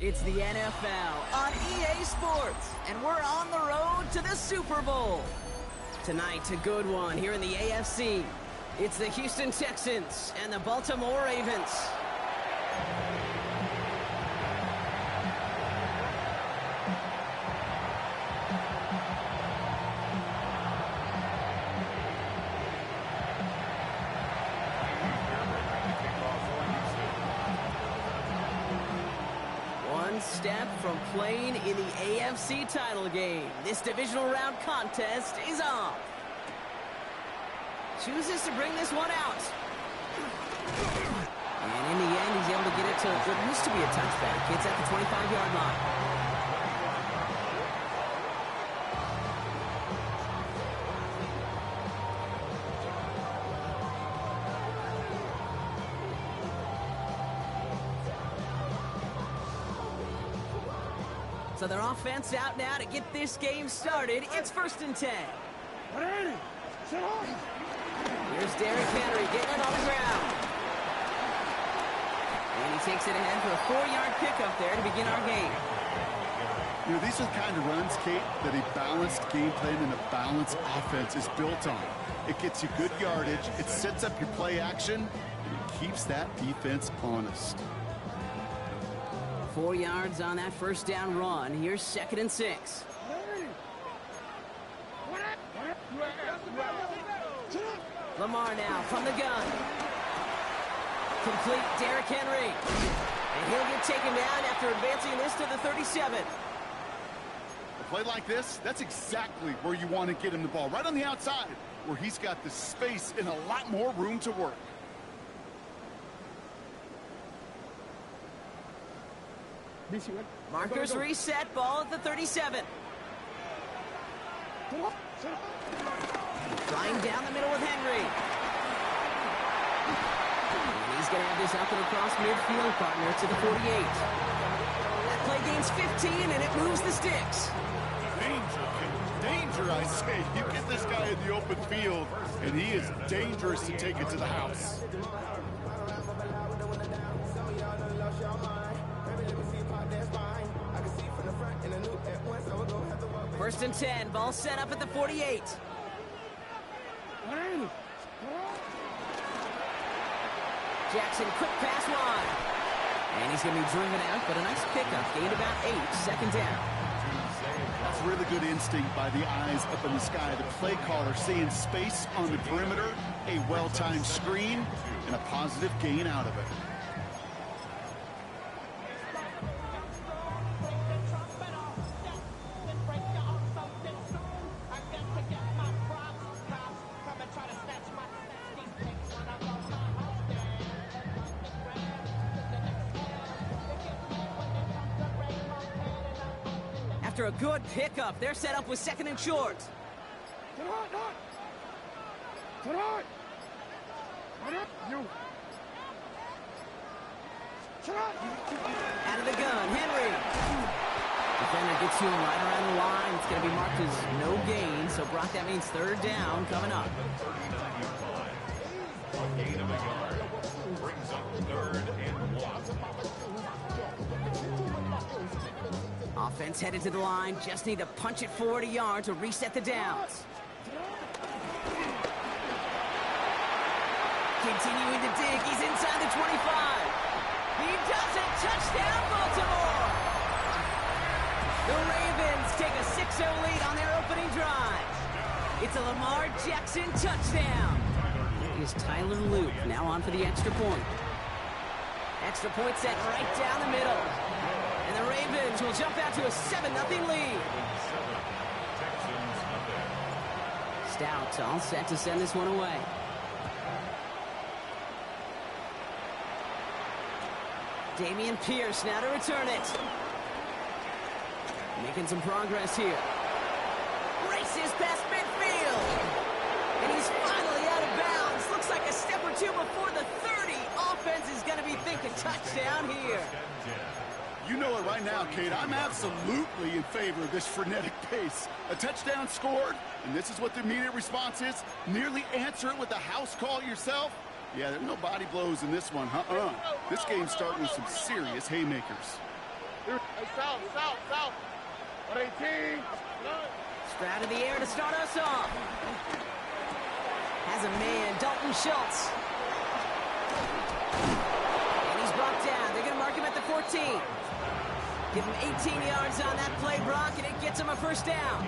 It's the NFL on EA Sports, and we're on the road to the Super Bowl. Tonight, a good one here in the AFC. It's the Houston Texans and the Baltimore Ravens. Step from playing in the AFC title game. This divisional round contest is on. Chooses to bring this one out. And in the end, he's able to get it to what used to be a touchback. It's at the 25-yard line. So their offense out now to get this game started. It's 1st and 10. Here's Derrick Henry getting it on the ground. And he takes it ahead for a 4-yard pickup there to begin our game. You know, these are the kind of runs, Kate, that a balanced game plan and a balanced offense is built on. It gets you good yardage, it sets up your play action, and it keeps that defense honest. 4 yards on that first down run. Here's 2nd and 6. Lamar now from the gun. Complete Derrick Henry. And he'll get taken down after advancing this to the 37. A play like this, that's exactly where you want to get him the ball. Right on the outside, where he's got the space and a lot more room to work. Markers reset, ball at the 37. Flying down the middle with Henry. And he's going to have this up and across midfield, partner, to the 48. That play gains 15, and it moves the sticks. Danger, danger, I say. You get this guy in the open field, and he is dangerous to take it to the house. First and 10, ball set up at the 48. Jackson, quick pass wide. And he's going to be driven out, but a nice pickup. Gained about 8, 2nd down. That's really good instinct by the eyes up in the sky. The play caller seeing space on the perimeter, a well-timed screen, and a positive gain out of it. After a good pickup, they're set up with 2nd and short. Out of the gun, Henry. Defender gets to him right around the line. It's going to be marked as no gain. So, Brock, that means 3rd down coming up. Gain of a yard brings up 3rd and 1. Offense headed to the line. Just need to punch it forward a yard to reset the downs. Continuing to dig. He's inside the 25. He does it. Touchdown, Baltimore. The Ravens take a 6-0 lead on their opening drive. It's a Lamar Jackson touchdown. Here's Tyler Luke now on for the extra point. Extra point set right down the middle. And the Ravens will jump out to a 7-0 lead. Stout all set to send this one away. Dameon Pierce now to return it. Making some progress here. Races past midfield. And he's finally out of bounds. Looks like a step or two before the 30. Offense is going to be thinking touchdown here. You know it right now, Kate. I'm absolutely in favor of this frenetic pace. A touchdown scored, and this is what the immediate response is. Nearly answer it with a house call yourself. Yeah, there's no body blows in this one. This game's starting with some serious haymakers. South. 118. Stroud in the air to start us off. Has a man, Dalton Schultz. And he's brought down. They're going to mark him at the 14. Give him 18 yards on that play, Brock, and it gets him a first down.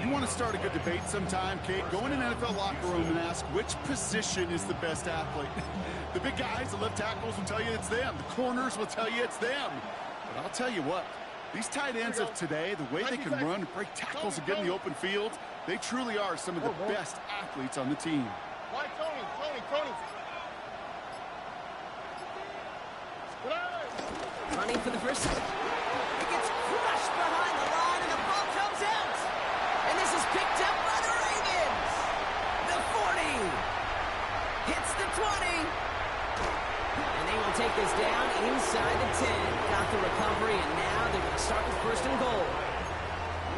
You want to start a good debate sometime, Kate? Go in an NFL locker room and ask which position is the best athlete. The big guys, the left tackles will tell you it's them. The corners will tell you it's them. But I'll tell you what, these tight ends of today, the way they can run and break tackles and get in the open field, they truly are some of the best athletes on the team. Why, Tony? Running for the first time. It gets crushed behind the line, and the ball comes out. And this is picked up by the Ravens. The 40. Hits the 20. And they will take this down inside the 10. Got the recovery, and now they're going to start with first and goal.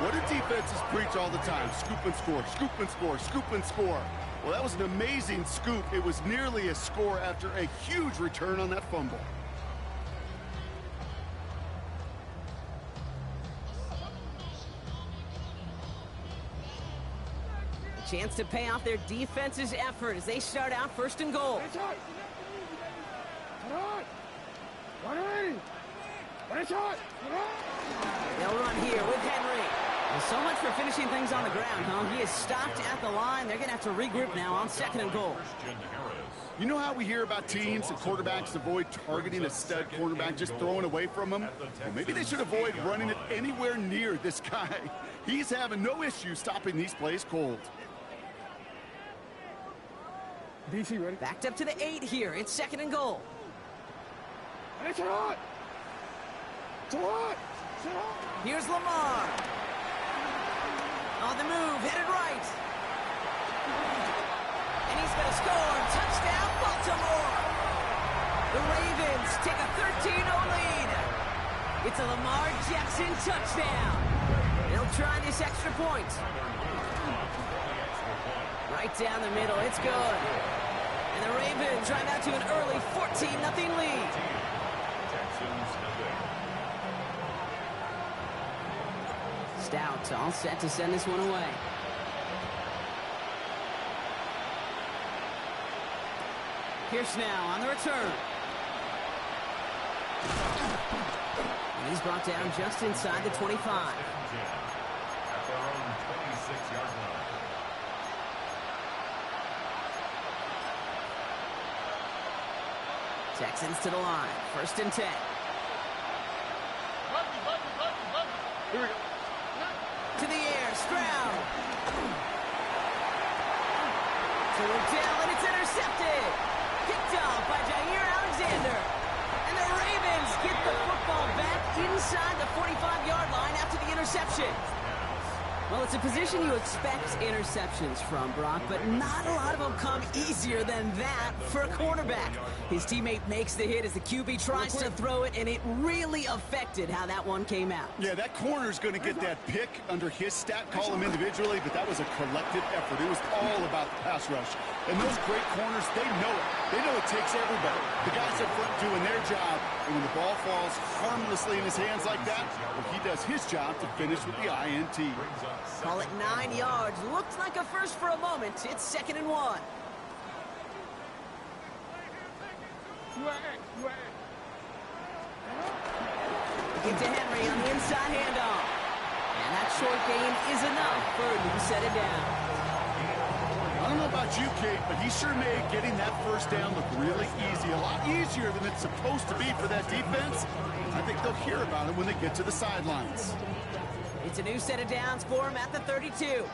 What do defenses preach all the time? Scoop and score, scoop and score, scoop and score. Well, that was an amazing scoop. It was nearly a score after a huge return on that fumble. Chance to pay off their defense's effort as they start out first and goal. They'll run here with Henry. Well, so much for finishing things on the ground, huh? He is stopped at the line. They're going to have to regroup now on second and goal. You know how we hear about teams and quarterbacks avoid targeting a stud cornerback, just throwing away from him? Well, maybe they should avoid running it anywhere near this guy. He's having no issue stopping these plays cold. DC ready? Backed up to the 8 here. It's second and goal. It's hot. Here's Lamar. On the move, headed right. And he's going to score. Touchdown, Baltimore. The Ravens take a 13-0 lead. It's a Lamar Jackson touchdown. They'll try this extra point. Right down the middle, it's good. And the Ravens drive out to an early 14-0 lead. Stout all set to send this one away. Pierce now on the return. And he's brought down just inside the 25. At their own 26-yard line. Texans to the line. First and 10. Here we go. To the air, Stroud. So we're down, and it's intercepted. Picked off by Jair Alexander. And the Ravens get the football back inside the 45-yard line after the interception. Well, it's a position you expect interceptions from, Brock, but not a lot of them come easier than that for a quarterback. His teammate makes the hit as the QB tries to throw it, and it really affected how that one came out. Yeah, that corner's going to get that pick under his stat column individually, but that was a collective effort. It was all about the pass rush. And those great corners, they know it. They know it takes everybody. The guys up front doing their job, and when the ball falls harmlessly in his hands like that, well, he does his job to finish with the INT. Call it 9 yards. Looked like a first for a moment. It's second and 1. Give to Henry on the inside handoff. And that short gain is enough for him to set it down. I don't know about you, Kate, but he sure made getting that first down look really easy. A lot easier than it's supposed to be for that defense. I think they'll hear about it when they get to the sidelines. It's a new set of downs for him at the 32. Yeah.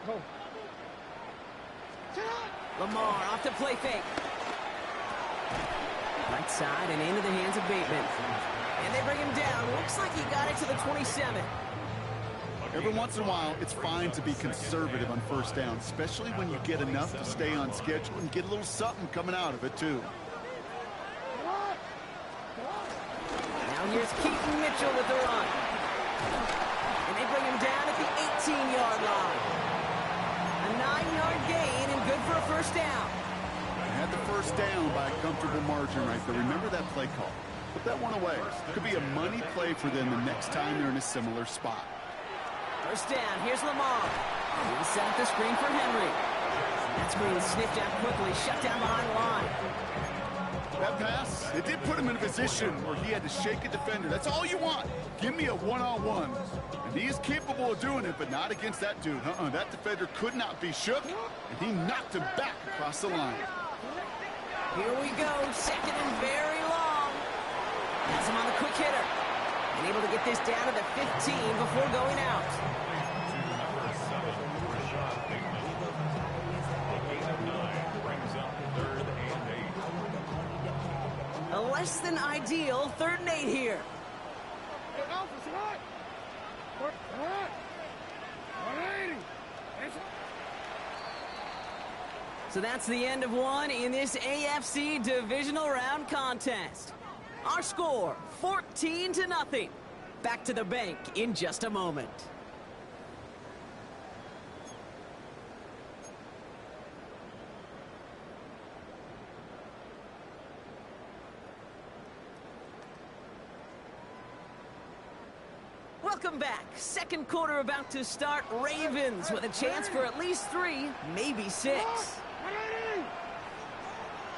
Go. Lamar off the play fake. Right side and into the hands of Bateman. And they bring him down. Looks like he got it to the 27. Every once in a while, it's fine to be conservative on first down, especially when you get enough to stay on schedule and get a little something coming out of it, too. Now here's Keaton Mitchell with the run. And they bring him down at the 18-yard line. A 9-yard gain and good for a first down. Had the first down by a comfortable margin right there. Remember that play call. Put that one away. Could be a money play for them the next time they're in a similar spot. First down, here's Lamar. He'll set up the screen for Henry. That screen sniffed out quickly, shut down behind the line. That pass, it did put him in a position where he had to shake a defender. That's all you want. Give me a one-on-one. And he is capable of doing it, but not against that dude. That defender could not be shook, and he knocked him back across the line. Here we go, second and very long. Has him on the quick hitter. And able to get this down to the 15 before going out. A less than ideal 3rd and 8 here. Hey, Alpha, it's hot. What? 180. So that's the end of one in this AFC divisional round contest. Our score, 14-0. Back to the bank in just a moment. Welcome back. Second quarter about to start. Ravens with a chance for at least 3, maybe 6. 180.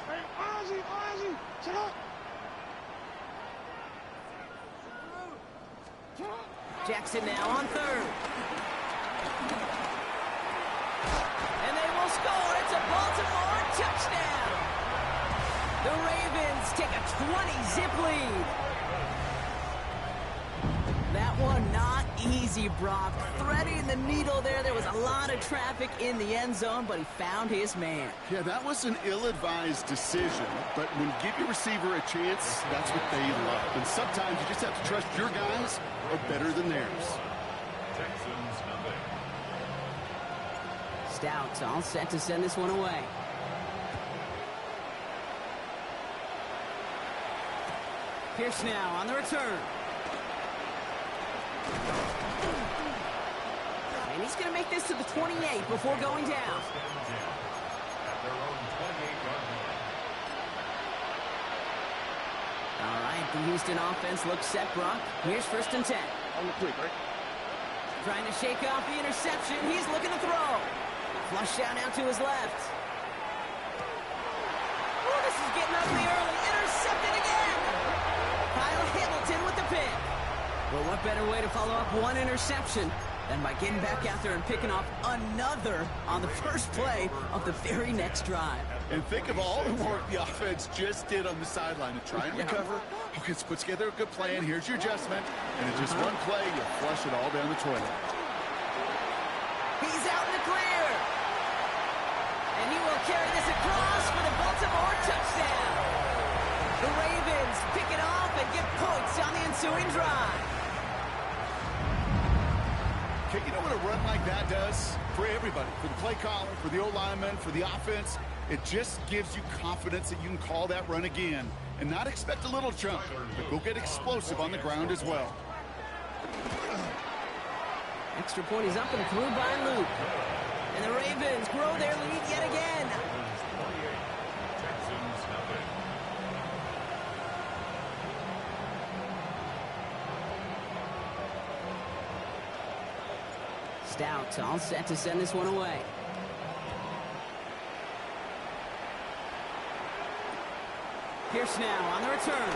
Hey, Ozzy, sit up. Jackson now on 3rd. And they will score. It's a Baltimore touchdown. The Ravens take a 20-zip lead. That one not easy, Brock. Threading the needle there. There was a lot of traffic in the end zone, but he found his man. Yeah, that was an ill-advised decision, but when you give your receiver a chance, that's what they love. And sometimes you just have to trust your guys are better than theirs. Texans nothing. Stout all set to send this one away. Pierce now on the return. And he's going to make this to the 28 before going down. At their own 28-yard line. All right, the Houston offense looks set, Brock. Here's 1st and 10. On the quick, right? Trying to shake off the interception. He's looking to throw. Flush down out to his left. Oh, this is getting ugly early. Intercepted again. Kyle Hamilton with the pick. Well, what better way to follow up one interception than by getting back out there and picking off another on the first play of the very next drive. And think of all the work the offense just did on the sideline to try and recover. Okay, let's put together a good plan. Here's your adjustment. And in just one play, you flush it all down the toilet. He's out in the clear. And he will carry this across for the Baltimore touchdown. The Ravens pick it off and get points on the ensuing drive. Okay, you know what a run like that does? For everybody, for the play caller, for the O-lineman, for the offense, it just gives you confidence that you can call that run again and not expect a little chunk, but go get explosive on the ground as well. Extra point is up and through by Luke. And the Ravens grow their lead yet again. Texans nothing. Stout all set to send this one away. Pierce now on the return.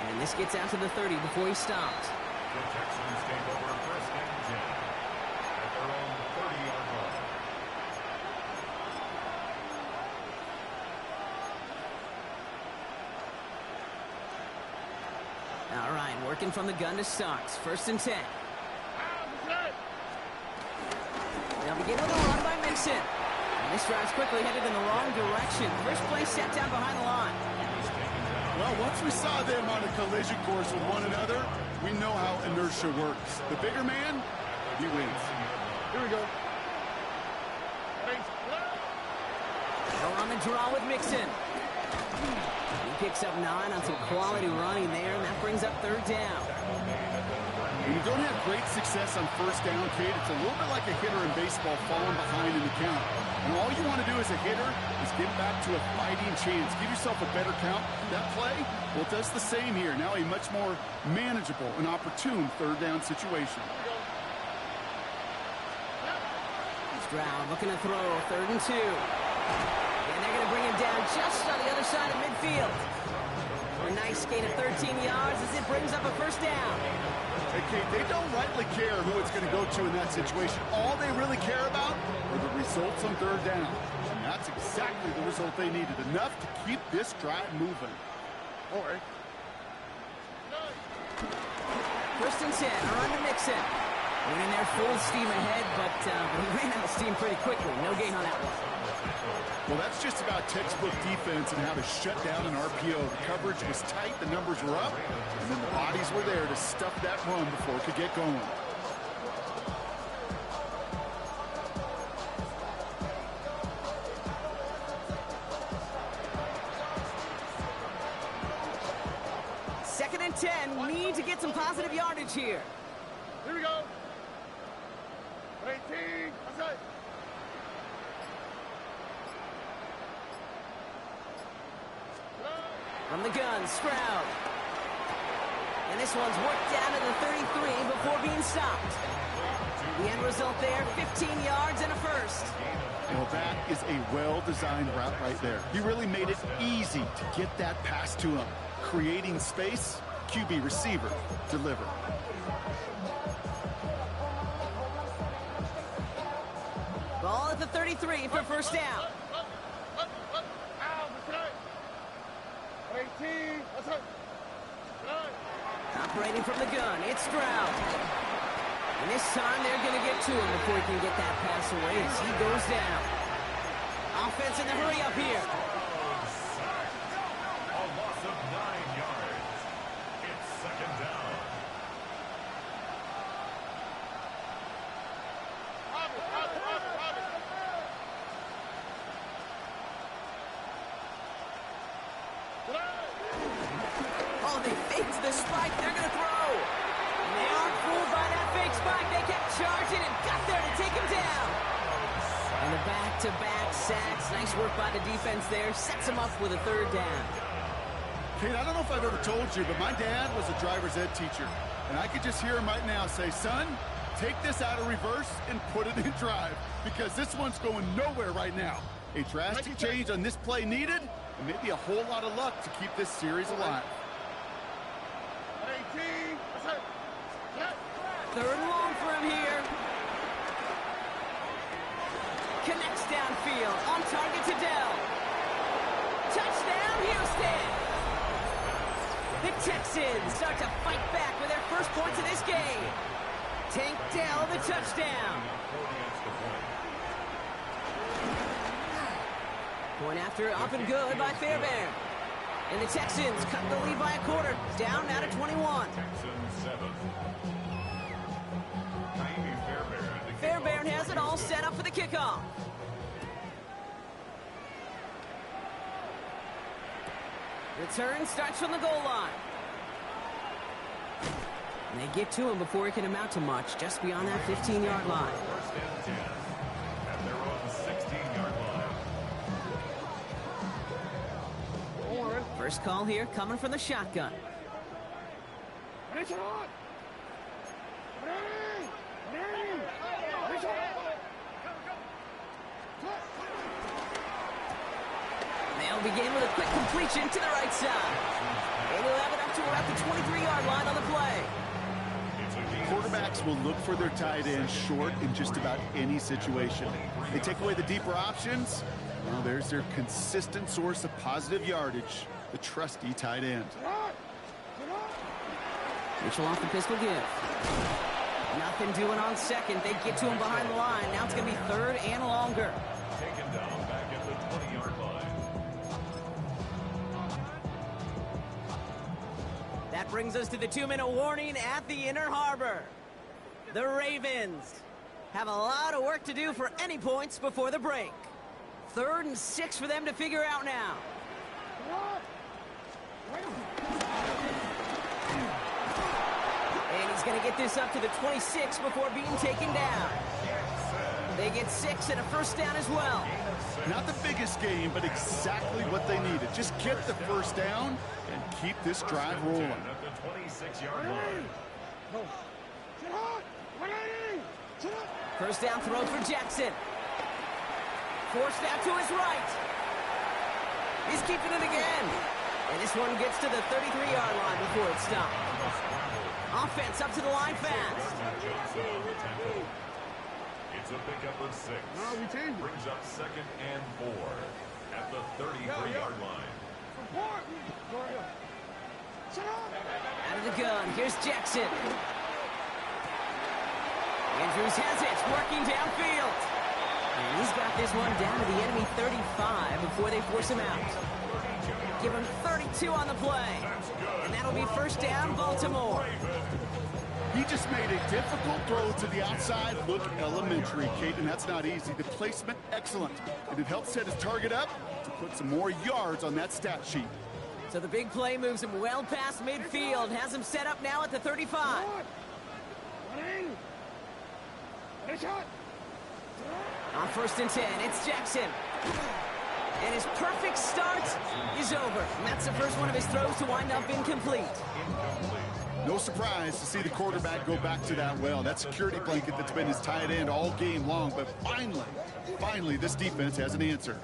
And this gets out to the 30 before he stopped. The Texans take over 1st and 10 at their own 30-yard line. All right, working from the gun to Starks. 1st and 10. They'll begin with a run by Mixon. And this drive's quickly headed in the wrong direction. First play set down behind the line. Well, once we saw them on a collision course with one another, we know how inertia works. The bigger man, he wins. Here we go. They're on the draw with Mixon. He picks up 9 on some quality running there, and that brings up 3rd down. When you don't have great success on 1st down, Kate, it's a little bit like a hitter in baseball falling behind in the count. And all you want to do as a hitter is get back to a fighting chance. Give yourself a better count. That play, well, it does the same here. Now a much more manageable and opportune third down situation. Stroud looking to throw, 3rd and 2. And they're going to bring him down just on the other side of midfield. A nice gain of 13 yards as it brings up a 1st down. Hey, Kate, they don't rightly care who it's going to go to in that situation. All they really care about are the results on 3rd down. And that's exactly the result they needed. Enough to keep this drive moving. All right. 1st and 10, around to Mixon. Went in there full steam ahead, but he ran out of steam pretty quickly. No gain on that one. Well, that's just about textbook defense and how to shut down an RPO. The coverage was tight, the numbers were up, and then the bodies were there to stuff that run before it could get going. Second and 10, need to get some positive yardage here. Here we go. 18. That's it. From the gun, Stroud. And this one's worked down to the 33 before being stopped. The end result there, 15 yards and a 1st. Well, that is a well-designed route right there. He really made it easy to get that pass to him. Creating space, QB receiver, deliver. Ball at the 33 for 1st down. 18. That's it. Operating from the gun, it's Stroud. And this time they're going to get to him before he can get that pass away as he goes down. Offense in the hurry up here. A loss of 9 yards. It's 2nd down. Oh, they faked the spike. They're going to throw. And they aren't fooled by that fake spike. They kept charging and got there to take him down. And the back-to-back sacks. Nice work by the defense there. Sets him up with a 3rd down. Kate, I don't know if I've ever told you, but my dad was a driver's ed teacher. And I could just hear him right now say, son, take this out of reverse and put it in drive. Because this one's going nowhere right now. A drastic change on this play needed, and maybe a whole lot of luck to keep this series alive. 18. That's it. 3rd and long for him here. Connects downfield. On target to Dell. Touchdown, Houston! The Texans start to fight back with their first points of this game. Tank Dell the touchdown. Point after up and good by Fairbairn. And the Texans cut the lead by a quarter. Down now to 21. Texans 7. Fairbairn has it all set up for the kickoff. Return starts from the goal line. And they get to him before he can amount to much, just beyond that 15-yard line. 1st and 10 at their own 16-yard line. First call here coming from the shotgun. They'll begin with a quick completion to the right side. And he'll have it up to about the 23-yard line on the play. Quarterbacks will look for their tight end short in just about any situation. They take away the deeper options. Well, there's their consistent source of positive yardage, the trusty tight end. Mitchell off the pistol give. Nothing doing on second. They get to him behind the line. Now it's going to be 3rd and longer. Taken down back at the 20-yard line. That brings us to the 2-minute warning at the Inner Harbor. The Ravens have a lot of work to do for any points before the break. 3rd and 6 for them to figure out now. And he's going to get this up to the 26 before being taken down. They get 6 and a first down as well. Not the biggest game, but exactly what they needed. Just get the first down and keep this drive rolling. At the 26-yard line. First down throw for Jackson. Forced out to his right. He's keeping it again. And this one gets to the 33-yard line before it's stopped. Offense up to the line fast. It's a pickup of 6. Brings up 2nd and 4 at the 33-yard line. Out of the gun, here's Jackson. Andrews has it, working downfield. And he's got this one down to the enemy 35 before they force him out. Give him 32 on the play. And that'll be first down, Baltimore. He just made a difficult throw to the outside. Look elementary, Kate, and that's not easy. The placement, excellent. And it helps set his target up to put some more yards on that stat sheet. So the big play moves him well past midfield. Has him set up now at the 35. On 1st and 10, it's Jackson. And his perfect start is over. And that's the first one of his throws to wind up incomplete. No surprise to see the quarterback go back to that well. That security blanket that's been his tight end all game long. But finally, this defense has an answer.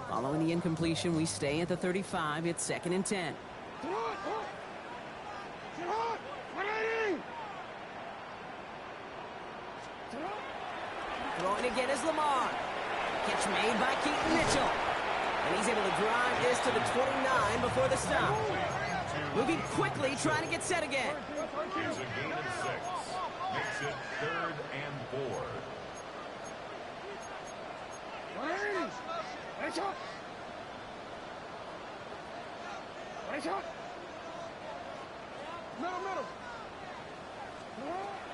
Following the incompletion, we stay at the 35. It's 2nd and 10. Throwing again is Lamar. Catch made by Keaton Mitchell. And he's able to drive this to the 29 before the stop. Moving quickly, trying to get set again. Here's a gain of 6. Makes it 3rd and 4.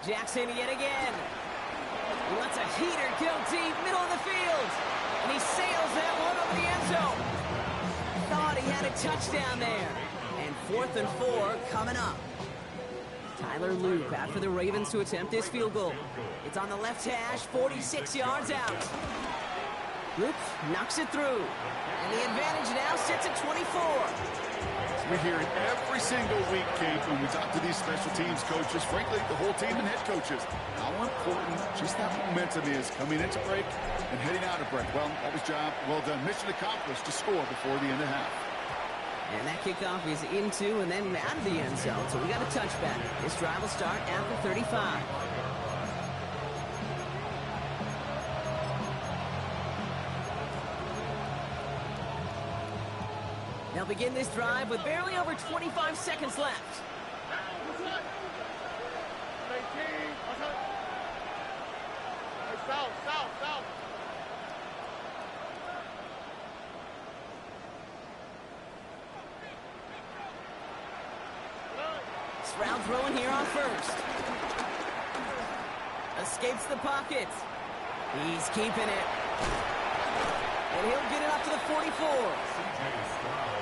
Jackson yet again. He lets a heater go deep, middle of the field. And he sails that one over the end zone. Thought he had a touchdown there. And 4th and 4 coming up. Tyler Loop out for the Ravens to attempt this field goal. It's on the left hash, 46 yards out. Loop knocks it through. And the advantage now sits at 24. We hear it every single week, Kate, when we talk to these special teams coaches, frankly, the whole team and head coaches, how important just that momentum is coming into break and heading out of break. Well, that was job well done. Mission accomplished to score before the end of half. And that kickoff is into and then out of the end zone, so we got a touchback. This drive will start at the 35. They'll begin this drive with barely over 25 seconds left. Stroud throwing here on 1st. Escapes the pocket. He's keeping it. And he'll get it up to the 44.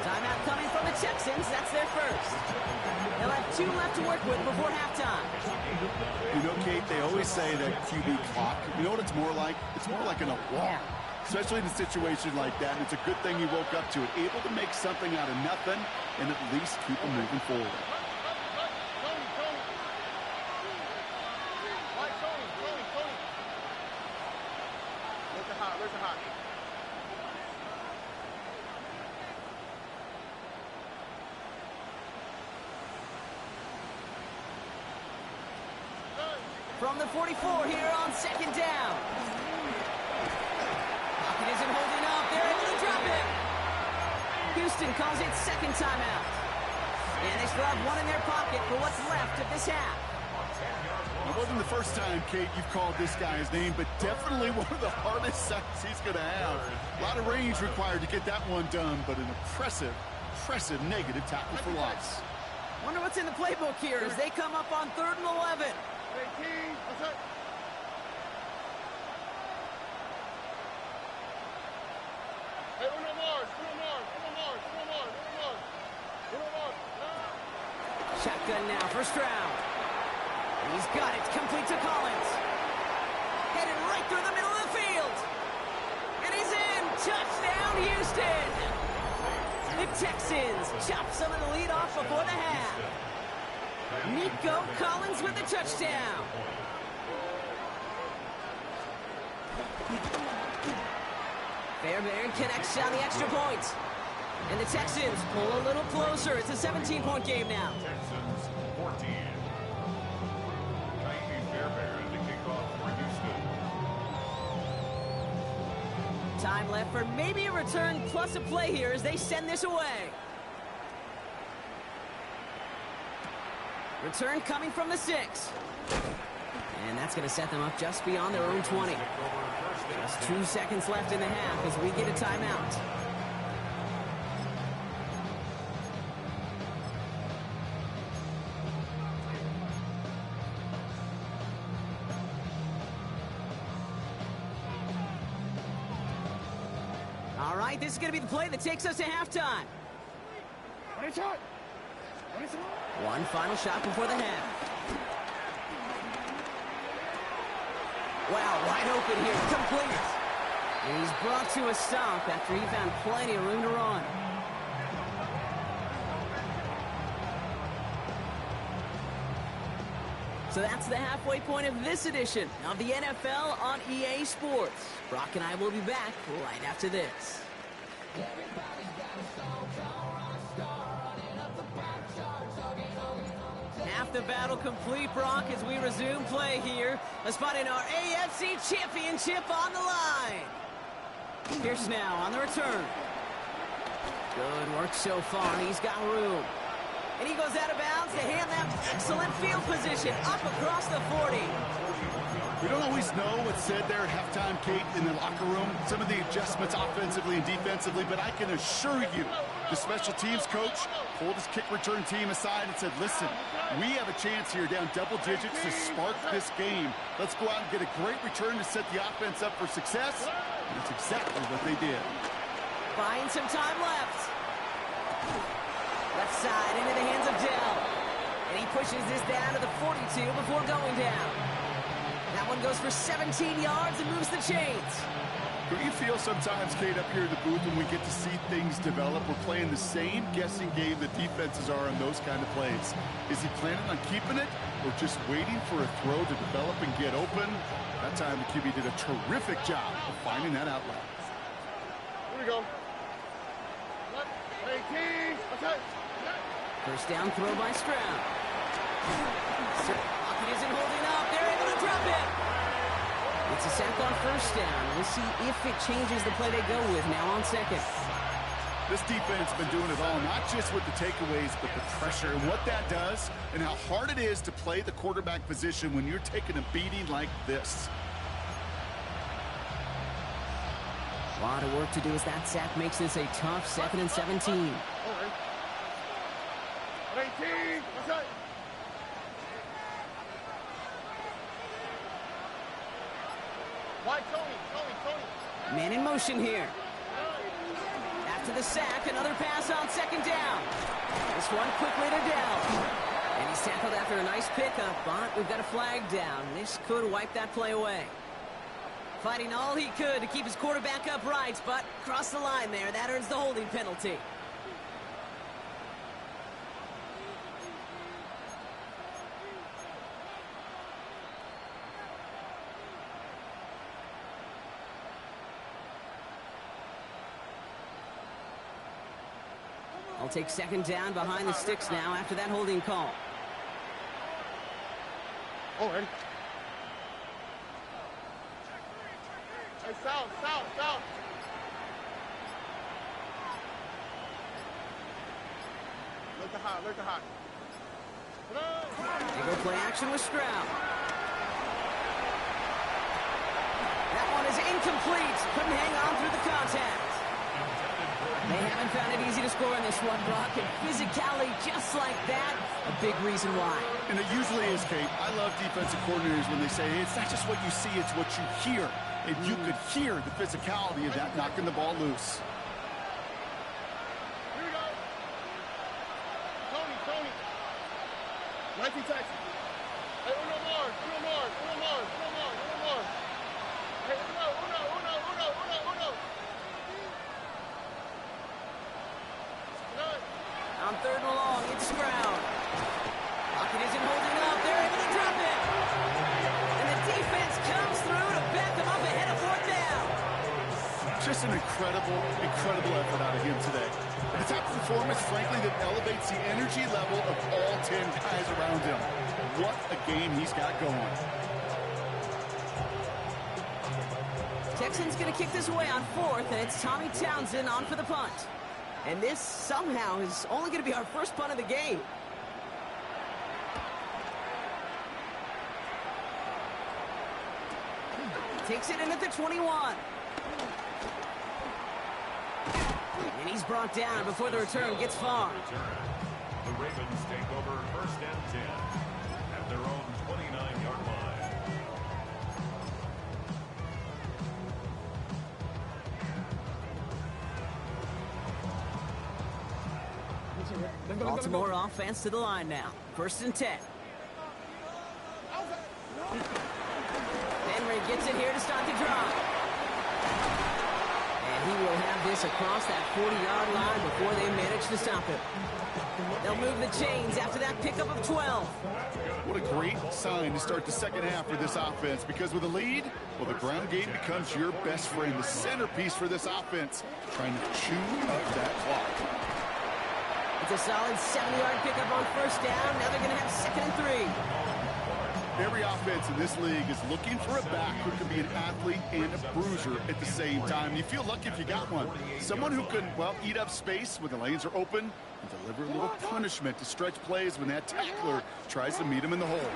Timeout coming from the Texans. That's their first. They'll have 2 left to work with before halftime. You know, Kate, they always say that QB clock. You know what it's more like? It's more like an alarm, especially in a situation like that. And it's a good thing he woke up to it, able to make something out of nothing and at least keep him moving forward. From the 44 here on 2nd down. Pocket isn't holding up. They're able to drop it. Houston calls it 2nd timeout. And they still have 1 in their pocket for what's left of this half. It wasn't the first time, Kate, you've called this guy's name, but definitely one of the hardest sacks he's going to have. A lot of range required to get that one done, but an impressive negative tackle for loss. Wonder what's in the playbook here as they come up on 3rd and 11. Shotgun now for Stroud. He's got it, complete to Collins. Headed right right through the middle of the field. And he's in. Touchdown, Houston. The Texans chop some of the lead off before the half. Nico Collins with the touchdown. Fairbairn connects on the extra point. And the Texans pull a little closer. It's a 17-point game now. Texans 14. Fairbairn to kick off for Houston. Time left for maybe a return plus a play here as they send this away. Return coming from the 6. And that's going to set them up just beyond their own 20. Just 2 seconds left in the half as we get a timeout. All right, this is going to be the play that takes us to halftime. One final shot before the half. Wow, wide open here, complete. And he's brought to a stop after he found plenty of room to run. So that's the halfway point of this edition of the NFL on EA Sports. Brock and I will be back right after this. Half the battle complete, Brock, as we resume play here. A spot in our AFC Championship on the line. Pierce now on the return. Good work so far. He's got room. And he goes out of bounds to hand them excellent field position up across the 40. We don't always know what's said there at halftime, Kate, in the locker room. Some of the adjustments offensively and defensively, but I can assure you, the special teams coach pulled his kick return team aside and said, listen, we have a chance here down double digits to spark this game. Let's go out and get a great return to set the offense up for success. And that's exactly what they did. Buying some time left. Left side into the hands of Dell. And he pushes this down to the 42 before going down. That one goes for 17 yards and moves the chains. Don't you feel sometimes, Kate, up here in the booth when we get to see things develop, we're playing the same guessing game that defenses are on those kind of plays? Is he planning on keeping it or just waiting for a throw to develop and get open? That time the QB did a terrific job of finding that outlet. Here we go. 18. Okay. First down throw by Stroud. Pocket isn't holding up. They're able to drop it. It's a sack on first down. We'll see if it changes the play they go with now on second. This defense has been doing it all, not just with the takeaways, but the pressure and what that does and how hard it is to play the quarterback position when you're taking a beating like this. A lot of work to do as that sack makes this a tough 2nd and 17. 18. Okay. Why, Tony? Man in motion here. After the sack, another pass on 2nd down. This one quickly to Dell. And he's tackled after a nice pickup, but we've got a flag down. This could wipe that play away. Fighting all he could to keep his quarterback upright, but crossed the line there. That earns the holding penalty. I'll take 2nd down behind the sticks now after that holding call. All right. Hey, south. Look at hot. They go play action with Stroud. That one is incomplete. Couldn't hang on through the contact. They haven't found it easy to score in this one, Brock, and physicality just like that, a big reason why. And it usually is, Kate. I love defensive coordinators when they say, hey, it's not just what you see, it's what you hear. And you could hear the physicality of that knocking the ball loose. Here we go. Tony. 19 Texas. Hey, uno more. On third and long, it's Stroud. Lockett isn't holding up. They're able to drop it. And the defense comes through to back them up ahead of fourth down. Just an incredible effort out of him today. The type of performance, frankly, that elevates the energy level of all 10 guys around him. What a game he's got going. Texans going to kick this away on fourth, and it's Tommy Townsend on for the punt. And this somehow is only going to be our first punt of the game. Takes it in at the 21. And he's brought down before the return gets far. The Ravens take over first and 10 at their own 29-yard line. Baltimore offense to the line now. First and 10. Henry gets it here to start the drive. And he will have this across that 40-yard line before they manage to stop him. They'll move the chains after that pickup of 12. What a great sign to start the second half for this offense, because with a lead, well, the ground game becomes your best friend, the centerpiece for this offense, trying to chew up that clock. It's a solid 70-yard pickup on first down. Now they're going to have second and 3. Every offense in this league is looking for a back who can be an athlete and a bruiser at the same time. You feel lucky if you got one. Someone who can, well, eat up space when the lanes are open and deliver a little punishment to stretch plays when that tackler tries to meet him in the hole.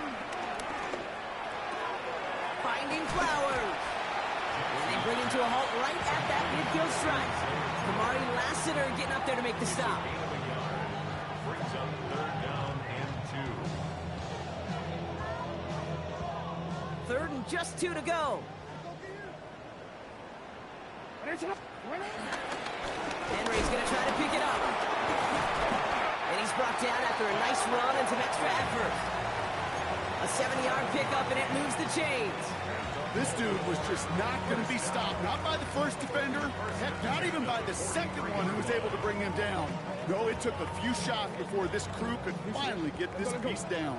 Finding Flowers. And they bring him to a halt right at that midfield stripe. Kamari Lassiter getting up there to make the stop. Brings up third down and 2. Third and just 2 to go. Henry's going to try to pick it up. And he's brought down after a nice run and some extra effort. A 70-yard pickup, and it moves the chains. This dude was just not going to be stopped. Not by the first defender. Heck, not even by the second one who was able to bring him down. No, it took a few shots before this crew could finally get this piece down.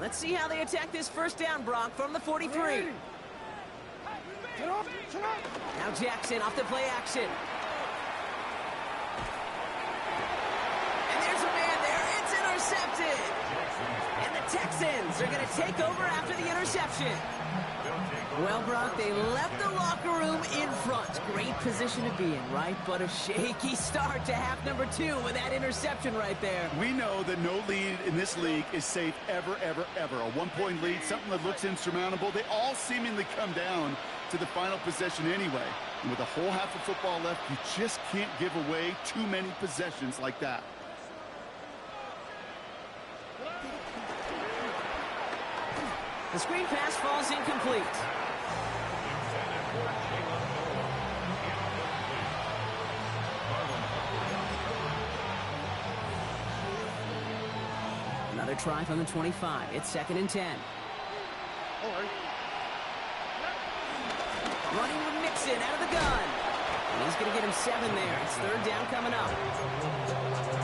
Let's see how they attack this first down, Brock, from the 43. Now Jackson off the play action. And there's a man there. It's intercepted. And the Texans are going to take over after the interception. Well, Brock, they left the locker room in front. Great position to be in, right? But a shaky start to half number 2 with that interception right there. We know that no lead in this league is safe ever, ever, ever. A one-point lead, something that looks insurmountable. They all seemingly come down to the final possession anyway. And with a whole half of football left, you just can't give away too many possessions like that. The screen pass falls incomplete. Another try from the 25. It's second and 10. Running with Mixon out of the gun. And he's going to get him 7 there. It's third down coming up.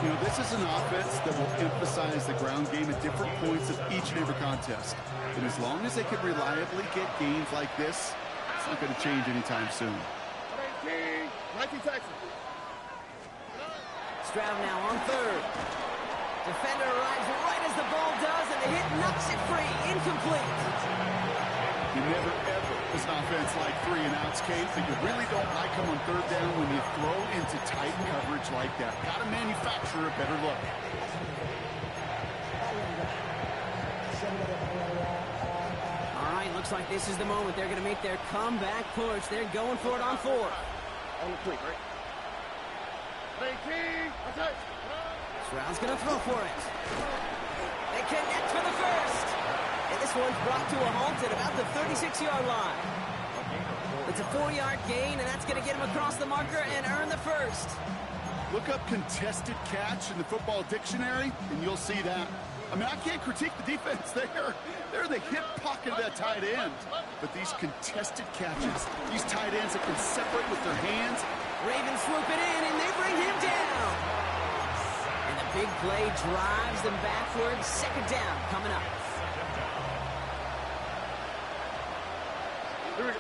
You know, this is an offense that will emphasize the ground game at different points of each and every contest. And as long as they can reliably get gains like this, it's not going to change anytime soon. Stroud now on third. Defender arrives right as the ball does, and the hit knocks it free. Incomplete. You never, ever, as an offense like 3 and outs, Kate, but you really don't like them on third down when you throw into tight coverage like that. Got to manufacture a better look. All right, looks like this is the moment. They're going to make their comeback push. They're going for it on fourth. Stroud's going to throw for it. They connect for the first. And this one's brought to a halt at about the 36-yard line. It's a 4-yard gain, and that's going to get him across the marker and earn the first. Look up contested catch in the football dictionary, and you'll see that. I mean, I can't critique the defense there. They're the hip pocket of that tight end. But these contested catches, these tight ends that can separate with their hands. Ravens swoop it in, and they bring him down. And the big play drives them backwards. Second down coming up. Here we go.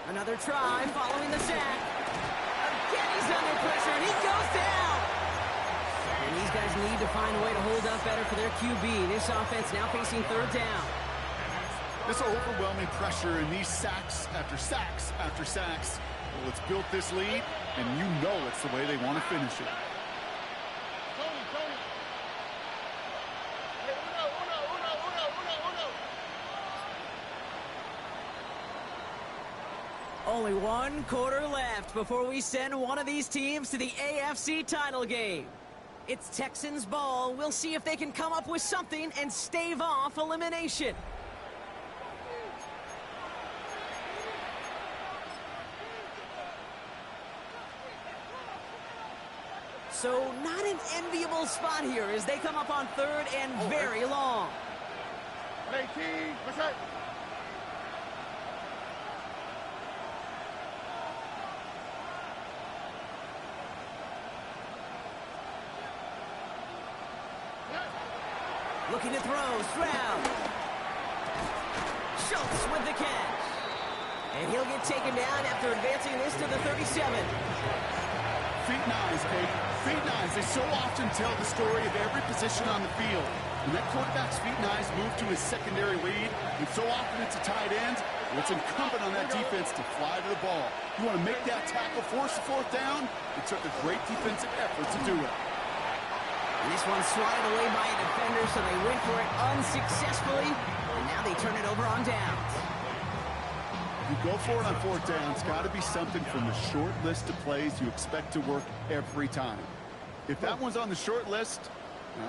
Another try following the sack. Again, he's under pressure, and he goes down. And these guys need to find a way to hold up better for their QB. This offense now facing third down. This overwhelming pressure and these sacks after sacks after sacks. Well, it's built this lead, and you know it's the way they want to finish it. Only one quarter left before we send one of these teams to the AFC title game. It's Texans ball. We'll see if they can come up with something and stave off elimination. So not an enviable spot here as they come up on third and very long. 18, what's that? Looking to throw, Stroud. Schultz with the catch. And he'll get taken down after advancing this to the 37. Feet and eyes, Kate. Feet and eyes. They so often tell the story of every position on the field. When that quarterback's feet and eyes move to his secondary read, and so often it's a tight end, well, it's incumbent on that defense to fly to the ball. You want to make that tackle, force the fourth down? It took a great defensive effort to do it. And this one's swatted away by a defender, so they went for it unsuccessfully. And now they turn it over on downs. You go for it on fourth down. It's got to be something from the short list of plays you expect to work every time. If that one's on the short list,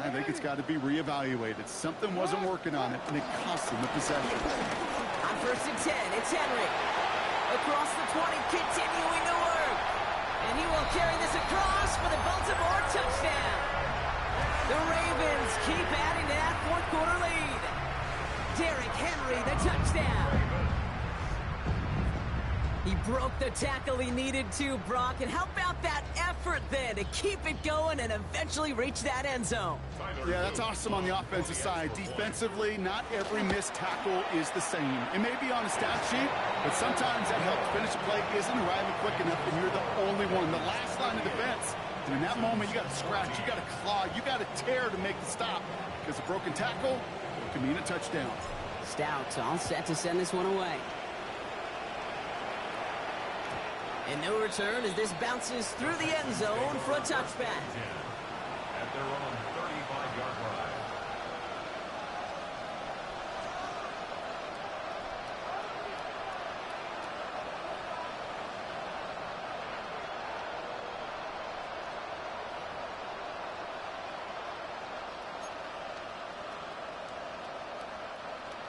I think it's got to be reevaluated. Something wasn't working on it, and it cost them the possession. On first and 10, it's Henry. Across the 20, continuing to work. And he will carry this across for the Baltimore touchdown. The Ravens keep adding to that fourth quarter lead. Derrick Henry, the touchdown. He broke the tackle he needed to, Brock. And how about that effort then to keep it going and eventually reach that end zone? Yeah, that's awesome on the offensive side. Defensively, not every missed tackle is the same. It may be on a stat sheet, but sometimes that help to finish a play isn't arriving quick enough, and you're the only one, the last line of defense. And in that moment, you got to scratch, you got to claw, you got to tear to make the stop. Because a broken tackle can mean a touchdown. Stout all set to send this one away. And no return as this bounces through the end zone for a touchback. At their own 35-yard line.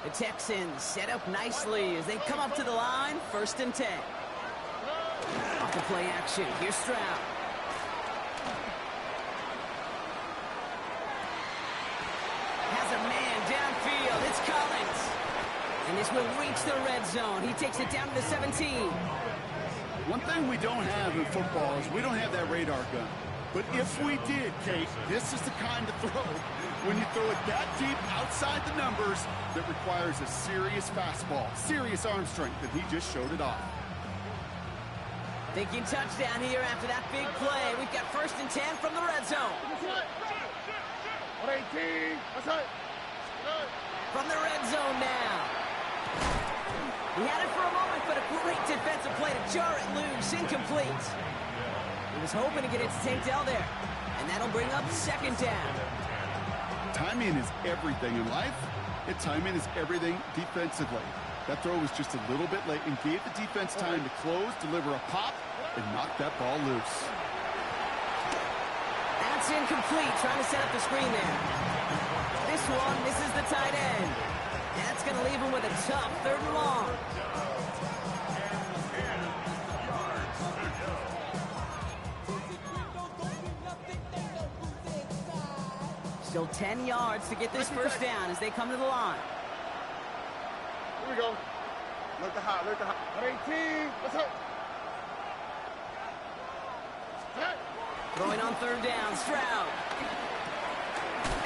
The Texans set up nicely as they come up to the line, first and 10. Off the play action, here's Stroud. Has a man downfield, it's Collins. And this will reach the red zone. He takes it down to the 17. One thing we don't have in football is we don't have that radar gun. But if we did, Kate, this is the kind of throw, when you throw it that deep outside the numbers, that requires a serious fastball, serious arm strength, and he just showed it off. Thinking touchdown here after that big play. We've got first and 10 from the red zone. 118, what's that? From the red zone now. He had it for a moment, but a great defensive play to jar it loose, incomplete. He was hoping to get it to Tank-Dell there, and that'll bring up second down. Timing is everything in life. Timing is everything defensively. That throw was just a little bit late and gave the defense time to close, deliver a pop, and knock that ball loose. That's incomplete, trying to set up the screen there. This one misses the tight end. That's going to leave him with a tough 3rd and long. Still 10 yards to get this first down as they come to the line. Here we go. Look the hot, look the hot. 18. Let's go. Throwing on 3rd down, Stroud.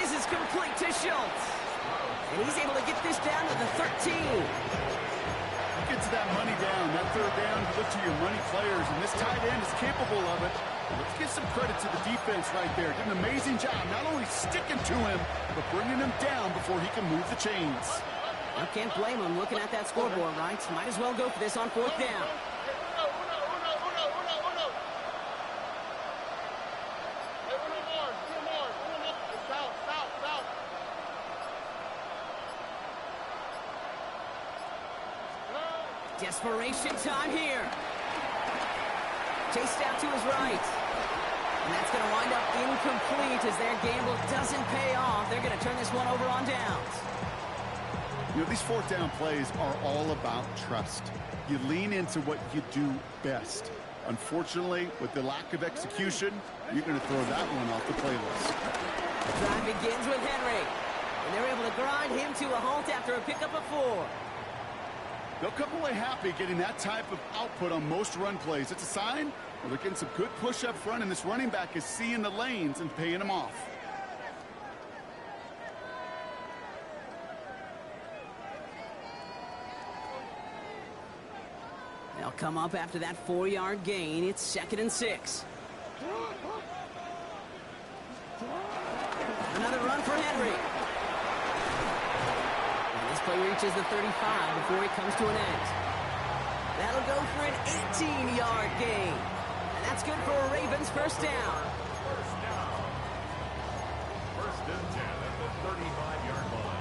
This is complete to Schultz. And he's able to get this down to the 13. You get to that money down, that 3rd down, you look to your money players, and this tight end is capable of it. Let's give some credit to the defense right there. Did an amazing job, not only sticking to him, but bringing him down before he can move the chains. I can't blame him looking at that scoreboard, right? Might as well go for this on 4th down. Desperation time here. Chased out to his right. And that's going to wind up incomplete as their gamble doesn't pay off. They're going to turn this one over on downs. You know, these 4th down plays are all about trust. You lean into what you do best. Unfortunately, with the lack of execution, you're going to throw that one off the playlist. The drive begins with Henry. And they're able to grind him to a halt after a pickup of 4. They'll come away happy getting that type of output on most run plays. It's a sign where they're getting some good push up front, and this running back is seeing the lanes and paying them off. They'll come up after that 4-yard gain. It's 2nd and 6. Another run for Henry. This play reaches the 35 before it comes to an end. That'll go for an 18-yard gain. And that's good for a Ravens first down. First and 10 at the 35-yard line.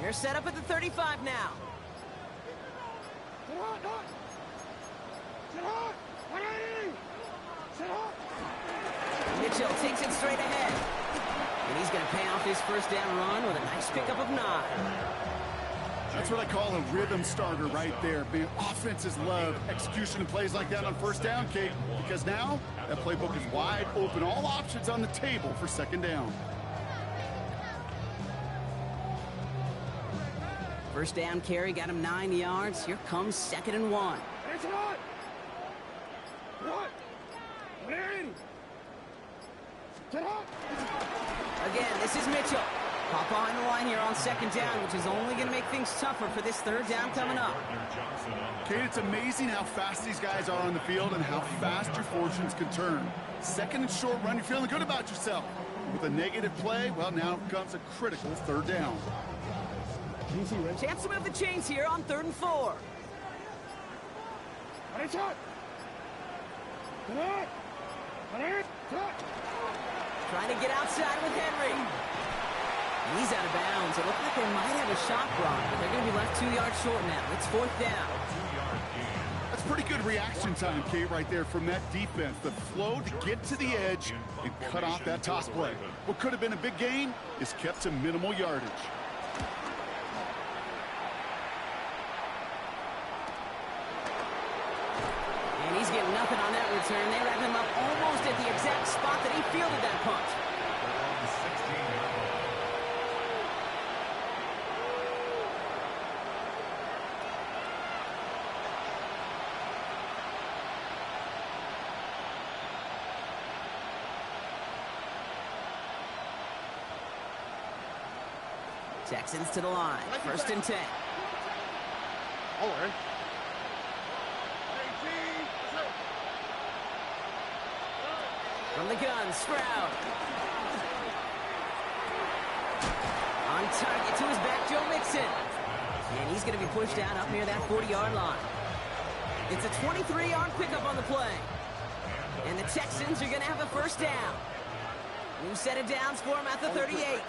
They're set up at the 35 now. Mitchell takes it straight ahead. And he's going to pay off his first down run with a nice pickup of 9. That's what I call a rhythm starter right there. Man, offenses love execution and plays like that on first down, Kate, because now that playbook is wide open. All options on the table for 2nd down. First down carry got him 9 yards. Here comes 2nd and 1. Again, this is Mitchell. Pop behind the line here on 2nd down, which is only going to make things tougher for this 3rd down coming up. Kate, it's amazing how fast these guys are on the field and how fast your fortunes can turn. 2nd and short run, you're feeling good about yourself. With a negative play, well, now comes a critical 3rd down. Chance to move the chains here on 3rd and 4. Trying to get outside with Henry. He's out of bounds. It looked like they might have a shot block, but they're going to be left 2 yards short now. It's 4th down. That's pretty good reaction time, Kate, right there from that defense. The flow to get to the edge and cut off that toss play. What could have been a big gain is kept to minimal yardage. And he's getting nothing on that return. They wrap him up almost at the exact spot that he fielded that punt. Texans to the line. 1st and 10. From the gun, Stroud. On target to his back, Joe Mixon. And he's going to be pushed out up near that 40-yard line. It's a 23-yard pickup on the play. And the Texans are going to have a first down. New set of downs for him at the 38. 18.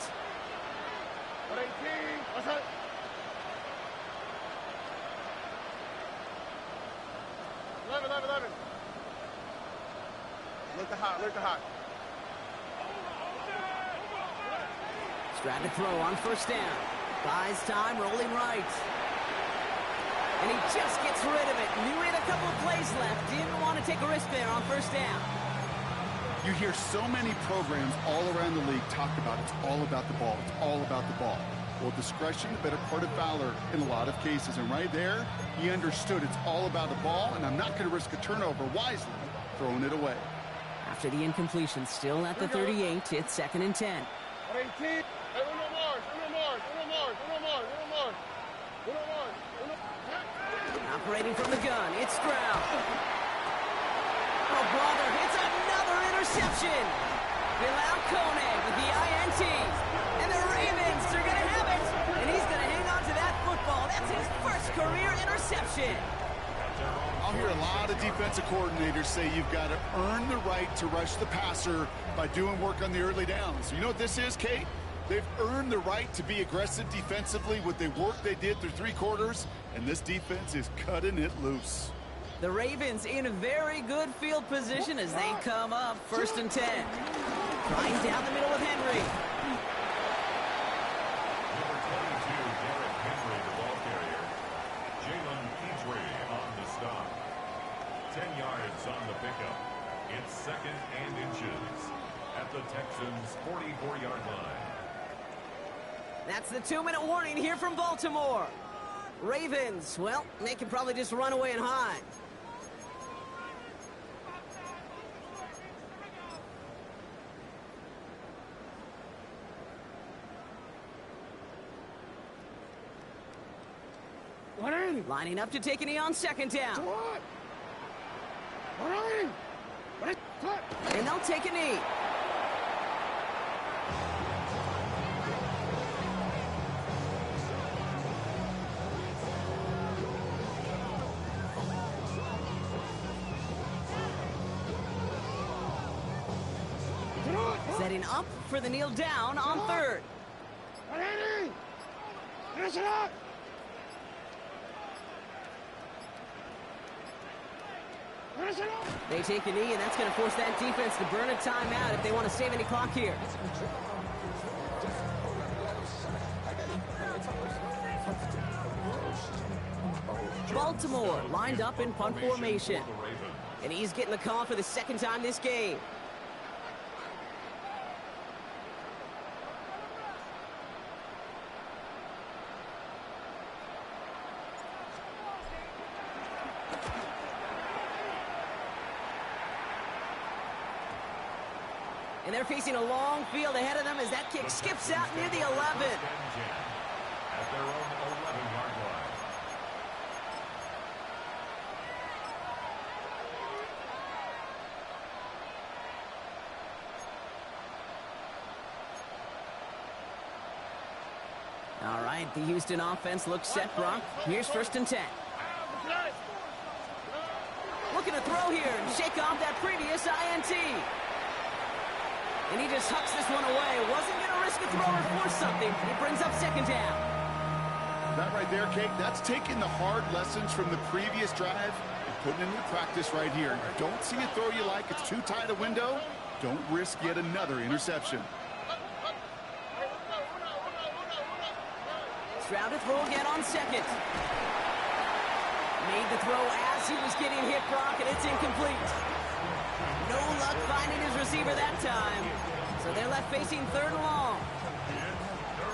What's up? Eleven. Look the hot. Stroud to throw on first down. Buys time, rolling right. And he just gets rid of it. Knew he had a couple of plays left. Didn't want to take a risk there on first down. You hear so many programs all around the league talk about it's all about the ball. It's all about the ball. Well, discretion, the better part of valor in a lot of cases. And right there, he understood it's all about the ball, and I'm not going to risk a turnover wisely, throwing it away. After the incompletion, still at the 38, it's 2nd and 10. 18. Hey, uno more. Operating from the gun, it's Stroud. Oh, brother, it's another interception. Bilal Koenig with the INT. And the Ravens are going to have it. And he's going to hang on to that football. That's his first career interception. I'll hear a lot of defensive coordinators say you've got to earn the right to rush the passer by doing work on the early downs. You know what this is, Kate? They've earned the right to be aggressive defensively with the work they did through 3 quarters, and this defense is cutting it loose. The Ravens in a very good field position as they come up 1st and 10. Trying down the middle with Henry. Number 22, Derrick Henry, the ball carrier. Jalen Petrie on the stop. 10 yards on the pickup. It's 2nd and inches at the Texans' 44-yard line. That's the 2-minute warning here from Baltimore. Ravens, well, they can probably just run away and hide. Lining up to take a knee on 2nd down. And they'll take a knee. Setting up for the kneel down on 3rd. They take a knee, and that's going to force that defense to burn a timeout if they want to save any clock here. Baltimore lined up in punt formation. And he's getting the call for the 2nd time this game. And they're facing a long field ahead of them as that kick skips out near the 11. At their own 11-yard line. All right, the Houston offense looks set, Brock. Here's 1st and 10. Looking to throw here and shake off that previous INT. And he just hucks this one away. Wasn't going to risk a throw or force something. It brings up 2nd down. That right there, Kate, that's taking the hard lessons from the previous drive and putting it into practice right here. Don't see a throw you like. It's too tight a window. Don't risk yet another interception. Stroud to throw again on 2nd. Made the throw as he was getting hit, Brock, and it's incomplete. No luck finding his receiver that time. So they're left facing 3rd and long.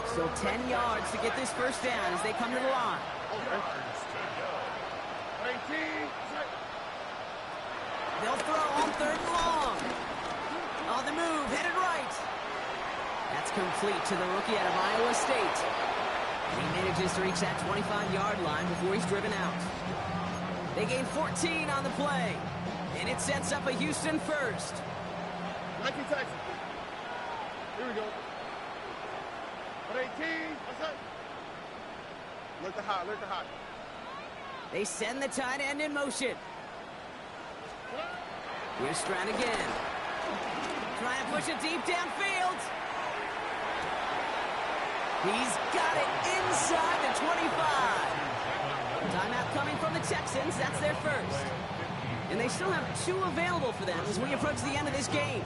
Still 10 yards to get this 1st down as they come to the line. They'll throw on 3rd and long. On the move, headed right. That's complete to the rookie out of Iowa State. And he manages to reach that 25-yard line before he's driven out. They gain 14 on the play. And it sets up a Houston 1st. Nike Texas. Here we go. 18. What's up? Look the hot. They send the tight end in motion. Here's Stroud again. Trying to push it deep downfield. He's got it inside the 25. Timeout coming from the Texans. That's their first. And they still have 2 available for them as we approach the end of this game.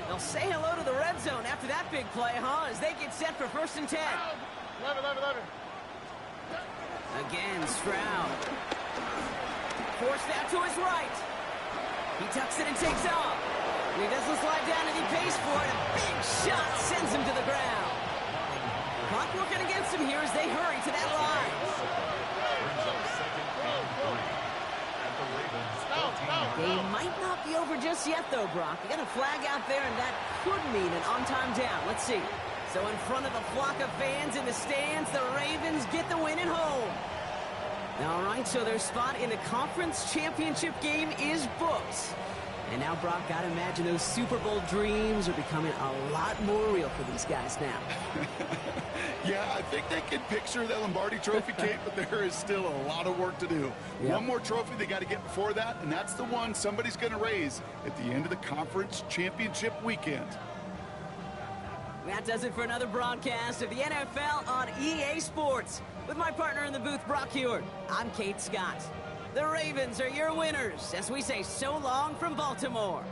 They'll say hello to the red zone after that big play, huh? As they get set for 1st and 10. Love it. Again, Stroud. Forced out to his right. He tucks it and takes off. And he doesn't slide down and he pays for it. A big shot sends him to the ground. Clock working against him here as they hurry to that line. Brings up 2nd and 3 at the Ravens 14. They might not be over just yet, though, Brock. You got a flag out there, and that could mean an on-time down. Let's see. So in front of the flock of fans in the stands, the Ravens get the win at home. All right, so their spot in the conference championship game is booked. And now, Brock, gotta imagine those Super Bowl dreams are becoming a lot more real for these guys now. Yeah, I think they can picture that Lombardi Trophy, Kate, but there is still a lot of work to do. Yep. One more trophy they got to get before that, and that's the one somebody's going to raise at the end of the conference championship weekend. That does it for another broadcast of the NFL on EA Sports. With my partner in the booth, Brock Hewitt, I'm Kate Scott. The Ravens are your winners as we say so long from Baltimore.